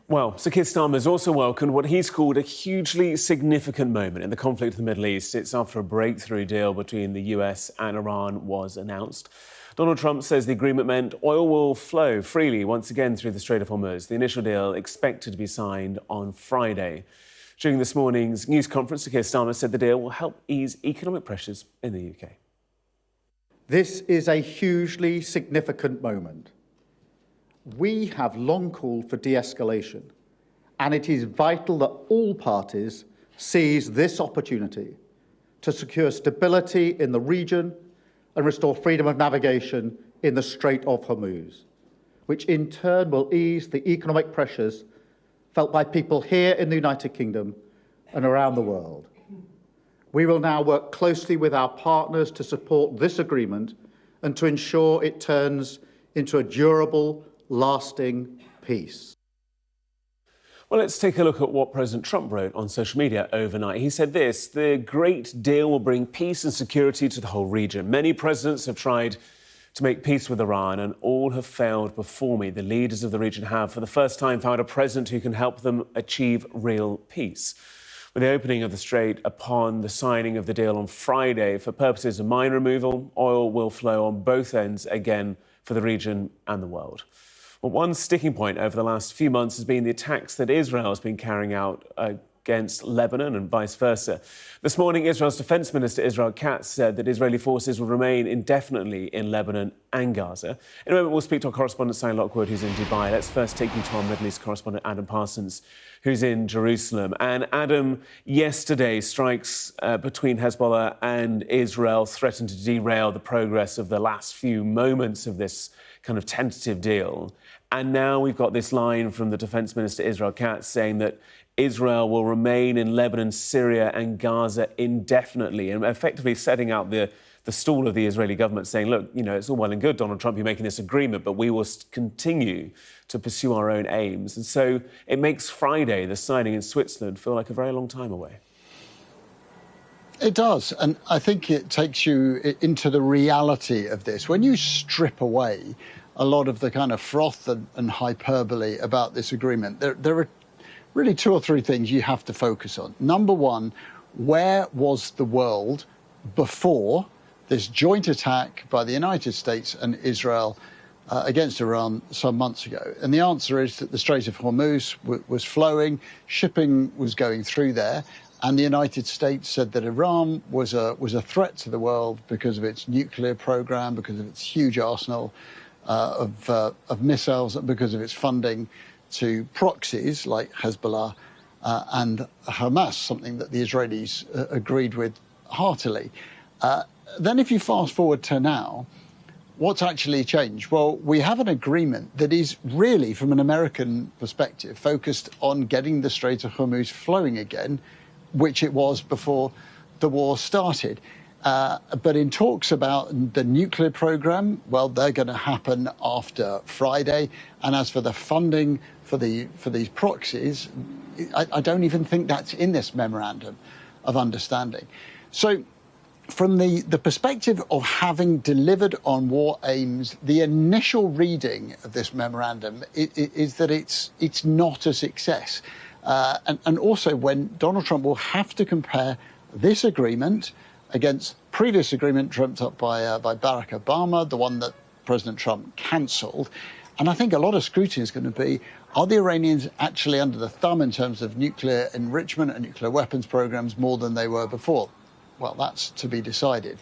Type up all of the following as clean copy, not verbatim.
Well, Sir Keir Starmer has also welcomed what he's called a hugely significant moment in the conflict in the Middle East. It's after a breakthrough deal between the US and Iran was announced. Donald Trump says the agreement meant oil will flow freely once again through the Strait of Hormuz. The initial deal expected to be signed on Friday. During this morning's news conference, Sir Keir Starmer said the deal will help ease economic pressures in the UK. This is a hugely significant moment. We have long called for de-escalation, and it is vital that all parties seize this opportunity to secure stability in the region and restore freedom of navigation in the Strait of Hormuz, which in turn will ease the economic pressures felt by people here in the United Kingdom and around the world. We will now work closely with our partners to support this agreement and to ensure it turns into a durable, lasting peace. Well, let's take a look at what President Trump wrote on social media overnight. He said this: "The great deal will bring peace and security to the whole region. Many presidents have tried to make peace with Iran and all have failed before me. The leaders of the region have, for the first time, found a president who can help them achieve real peace." With the opening of the strait upon the signing of the deal on Friday, for purposes of mine removal, oil will flow on both ends again for the region and the world. Well, one sticking point over the last few months has been the attacks that Israel has been carrying out against Lebanon and vice versa. This morning, Israel's Defense Minister Israel Katz said that Israeli forces will remain indefinitely in Lebanon and Gaza. In a moment, we'll speak to our correspondent, Sally Lockwood, who's in Dubai. Let's first take you to our Middle East correspondent, Adam Parsons, who's in Jerusalem. And Adam, yesterday, strikes between Hezbollah and Israel threatened to derail the progress of the last few moments of this kind of tentative deal. And now we've got this line from the Defense Minister Israel Katz saying that Israel will remain in Lebanon, Syria and Gaza indefinitely, and effectively setting out the stall of the Israeli government, saying, look, you know, it's all well and good, Donald Trump, you're making this agreement, but we will continue to pursue our own aims. And so it makes Friday, the signing in Switzerland, feel like a very long time away. It does, and I think it takes you into the reality of this. When you strip away a lot of the kind of froth and hyperbole about this agreement, there are really two or three things you have to focus on. Number one, where was the world before this joint attack by the United States and Israel against Iran some months ago? And the answer is that the Strait of Hormuz was flowing, shipping was going through there, and the United States said that Iran was a threat to the world because of its nuclear program, because of its huge arsenal of missiles, because of its funding to proxies like Hezbollah and Hamas, something that the Israelis agreed with heartily. Then if you fast forward to now, what's actually changed? Well, we have an agreement that is really, from an American perspective, focused on getting the Strait of Hormuz flowing again, which it was before the war started. But in talks about the nuclear program, well, they're going to happen after Friday. And as for the funding for these proxies, I don't even think that's in this memorandum of understanding. So from the perspective of having delivered on war aims, the initial reading of this memorandum is that it's not a success. And also when Donald Trump will have to compare this agreement against previous agreement dreamt up by Barack Obama, the one that President Trump cancelled. And I think a lot of scrutiny is going to be, are the Iranians actually under the thumb in terms of nuclear enrichment and nuclear weapons programs more than they were before? Well, that's to be decided.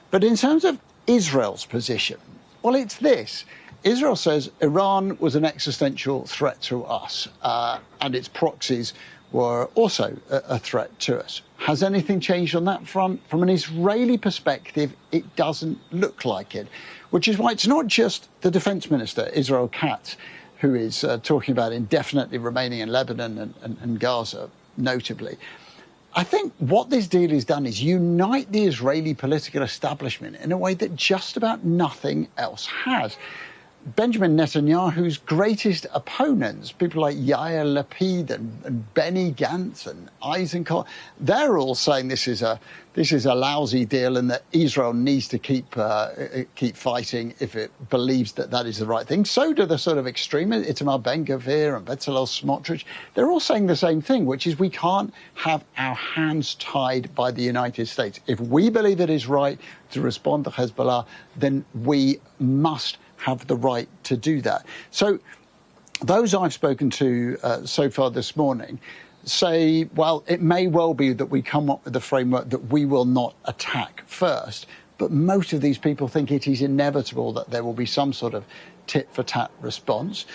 But in terms of Israel's position, well, it's this. Israel says Iran was an existential threat to us, and its proxies were also a threat to us. Has anything changed on that front? From an Israeli perspective, it doesn't look like it, which is why it's not just the Defense Minister, Israel Katz, who is talking about indefinitely remaining in Lebanon and Gaza, notably. I think what this deal has done is unite the Israeli political establishment in a way that just about nothing else has. Benjamin Netanyahu's greatest opponents, people like Yair Lapid and Benny Gantz and Eisenkot, they're all saying this is a lousy deal and that Israel needs to keep fighting if it believes that that is the right thing. So do the sort of extremists, Itamar Ben-Gvir and Bezalel Smotrich. They're all saying the same thing, which is we can't have our hands tied by the United States. If we believe it is right to respond to Hezbollah, then we must have the right to do that. So those I've spoken to so far this morning say, well, it may well be that we come up with a framework that we will not attack first, but most of these people think it is inevitable that there will be some sort of tit-for-tat response.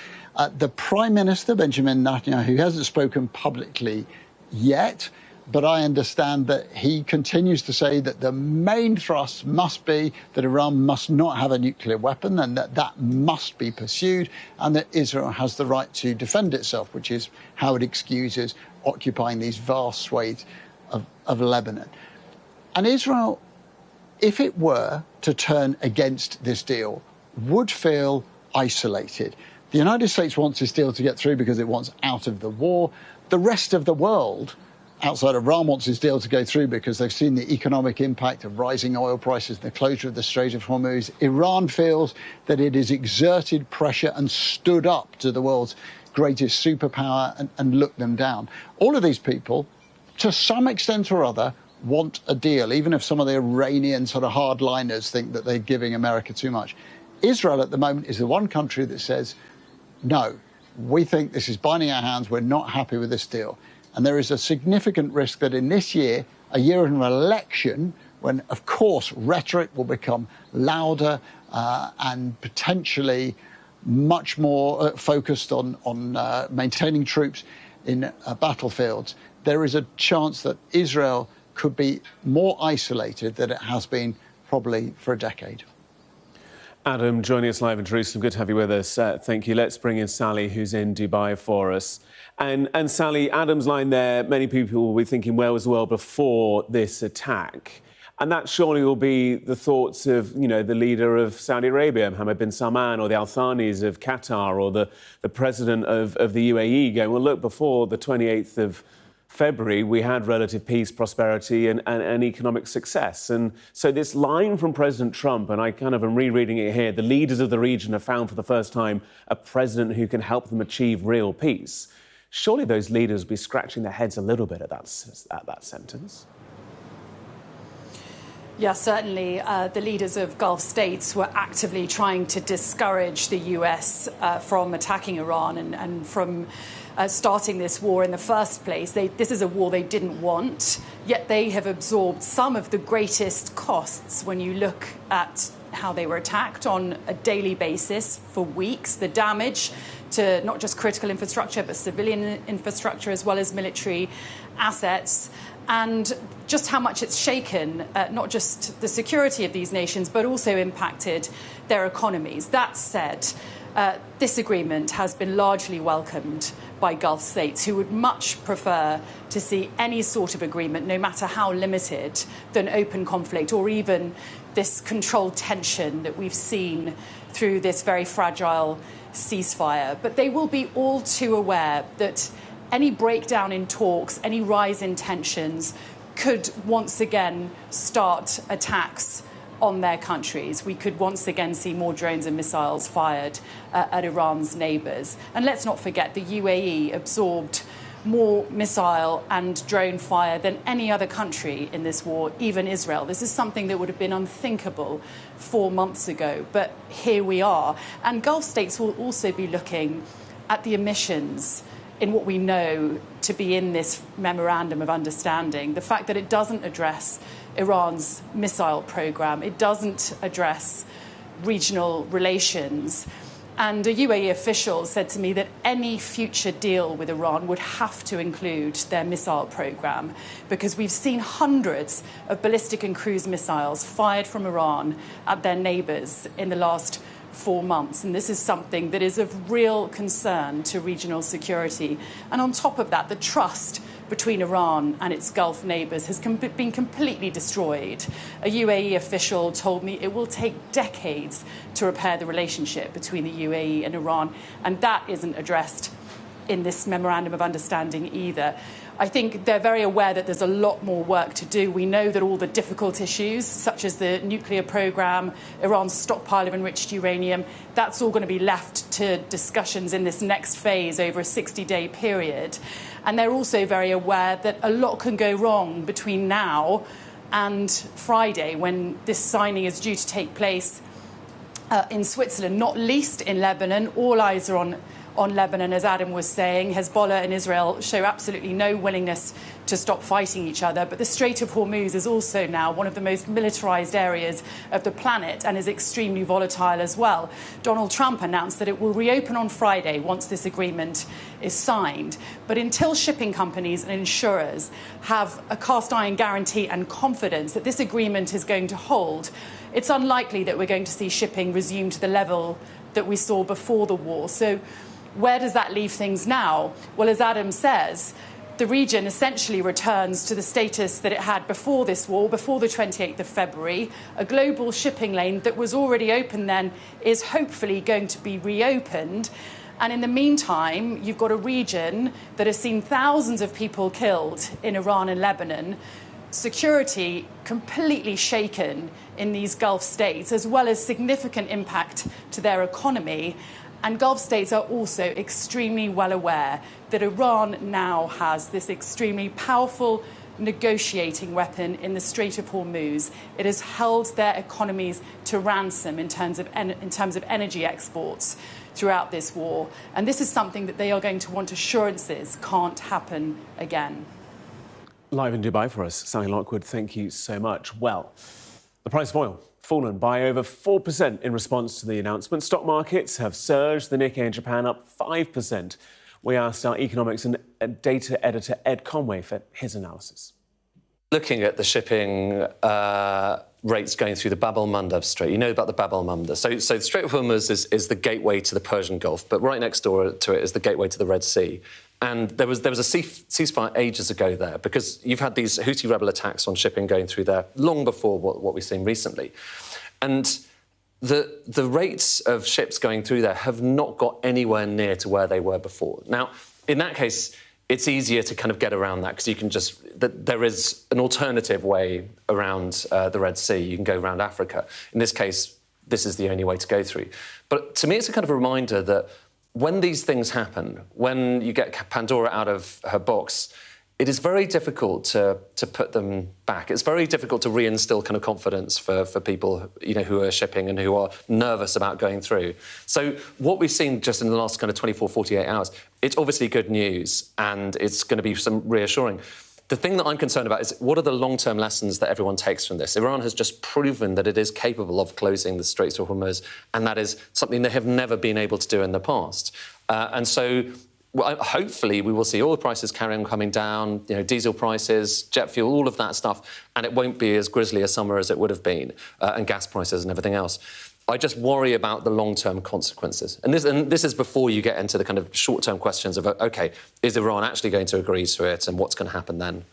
The Prime Minister, Benjamin Netanyahu, hasn't spoken publicly yet, but I understand that he continues to say that the main thrust must be that Iran must not have a nuclear weapon and that must be pursued, and that Israel has the right to defend itself, which is how it excuses occupying these vast swathes of Lebanon. And Israel, if it were to turn against this deal, would feel isolated. The United States wants this deal to get through because it wants out of the war. The rest of the world outside of Iran wants this deal to go through because they've seen the economic impact of rising oil prices and the closure of the Strait of Hormuz. Iran feels that it has exerted pressure and stood up to the world's greatest superpower and looked them down. All of these people, to some extent or other, want a deal, even if some of the Iranian sort of hardliners think that they're giving America too much. Israel at the moment is the one country that says, no, we think this is binding our hands, we're not happy with this deal. And there is a significant risk that in this year, a year of an election, when, of course, rhetoric will become louder and potentially much more focused on maintaining troops in battlefields, there is a chance that Israel could be more isolated than it has been probably for a decade. Adam, joining us live in Jerusalem. Good to have you with us. Thank you. Let's bring in Sally, who's in Dubai for us. And Sally, Adam's line there, many people will be thinking, where was the world before this attack? And that surely will be the thoughts of, you know, the leader of Saudi Arabia, Mohammed bin Salman, or the Al Thanis of Qatar, or the president of the UAE going, well, look, before the 28th of February, we had relative peace, prosperity and economic success. And so this line from President Trump, and I kind of am rereading it here, the leaders of the region have found for the first time a president who can help them achieve real peace. Surely those leaders will be scratching their heads a little bit at that sentence. Yeah, certainly. The leaders of Gulf states were actively trying to discourage the US from attacking Iran and from starting this war in the first place. This is a war they didn't want, yet they have absorbed some of the greatest costs when you look at how they were attacked on a daily basis for weeks, the damage to not just critical infrastructure, but civilian infrastructure as well as military assets, and just how much it's shaken not just the security of these nations, but also impacted their economies. That said, this agreement has been largely welcomed by Gulf states, who would much prefer to see any sort of agreement, no matter how limited, than open conflict or even this controlled tension that we've seen through this very fragile ceasefire. But they will be all too aware that any breakdown in talks, any rise in tensions could once again start attacks on their countries. We could once again see more drones and missiles fired at Iran's neighbours. And let's not forget, the UAE absorbed more missile and drone fire than any other country in this war, even Israel. This is something that would have been unthinkable 4 months ago, but here we are. And Gulf states will also be looking at the omissions in what we know to be in this memorandum of understanding. The fact that it doesn't address Iran's missile program, it doesn't address regional relations. And a UAE official said to me that any future deal with Iran would have to include their missile program, because we've seen hundreds of ballistic and cruise missiles fired from Iran at their neighbours in the last 4 months, and this is something that is of real concern to regional security. And on top of that, the trust between Iran and its Gulf neighbours has been completely destroyed. A UAE official told me it will take decades to repair the relationship between the UAE and Iran, and that isn't addressed in this memorandum of understanding either. I think they're very aware that there's a lot more work to do. We know that all the difficult issues, such as the nuclear programme, Iran's stockpile of enriched uranium, that's all going to be left to discussions in this next phase over a 60-day period. And they're also very aware that a lot can go wrong between now and Friday, when this signing is due to take place in Switzerland, not least in Lebanon. All eyes are on Lebanon, as Adam was saying. Hezbollah and Israel show absolutely no willingness to stop fighting each other. But the Strait of Hormuz is also now one of the most militarised areas of the planet and is extremely volatile as well. Donald Trump announced that it will reopen on Friday once this agreement is signed. But until shipping companies and insurers have a cast-iron guarantee and confidence that this agreement is going to hold, it's unlikely that we're going to see shipping resume to the level that we saw before the war. So where does that leave things now? Well, as Adam says, the region essentially returns to the status that it had before this war, before the 28th of February. A global shipping lane that was already open then is hopefully going to be reopened. And in the meantime, you've got a region that has seen thousands of people killed in Iran and Lebanon, security completely shaken in these Gulf states, as well as significant impact to their economy. And Gulf states are also extremely well aware that Iran now has this extremely powerful negotiating weapon in the Strait of Hormuz. It has held their economies to ransom in terms of energy exports throughout this war. And this is something that they are going to want assurances can't happen again. Live in Dubai for us, Sally Lockwood, thank you so much. Well, the price of oil fallen by over 4% in response to the announcement. Stock markets have surged, the Nikkei in Japan up 5%. We asked our economics and data editor Ed Conway for his analysis. Looking at the shipping rates going through the Bab el-Mandeb Strait, you know about the Bab el-Mandeb. So the Strait of Hormuz is the gateway to the Persian Gulf, but right next door to it is the gateway to the Red Sea. And there was a ceasefire ages ago there, because you've had these Houthi rebel attacks on shipping going through there long before what we've seen recently. And the rates of ships going through there have not got anywhere near to where they were before. Now, in that case, it's easier to kind of get around that, because you can there is an alternative way around the Red Sea. You can go around Africa. In this case, this is the only way to go through. But to me, it's a kind of a reminder that when these things happen, when you get Pandora out of her box, it is very difficult to put them back. It's very difficult to reinstill kind of confidence for people, you know, who are shipping and who are nervous about going through. So what we've seen just in the last kind of 24, 48 hours, it's obviously good news, and it's going to be some reassuring. The thing that I'm concerned about is what are the long-term lessons that everyone takes from this? Iran has just proven that it is capable of closing the Strait of Hormuz, and that is something they have never been able to do in the past. And so hopefully we will see oil prices carry on coming down, you know, diesel prices, jet fuel, all of that stuff, and it won't be as grisly a summer as it would have been, and gas prices and everything else. I just worry about the long-term consequences. And this is before you get into the kind of short-term questions of, OK, is Iran actually going to agree to it, and what's going to happen then?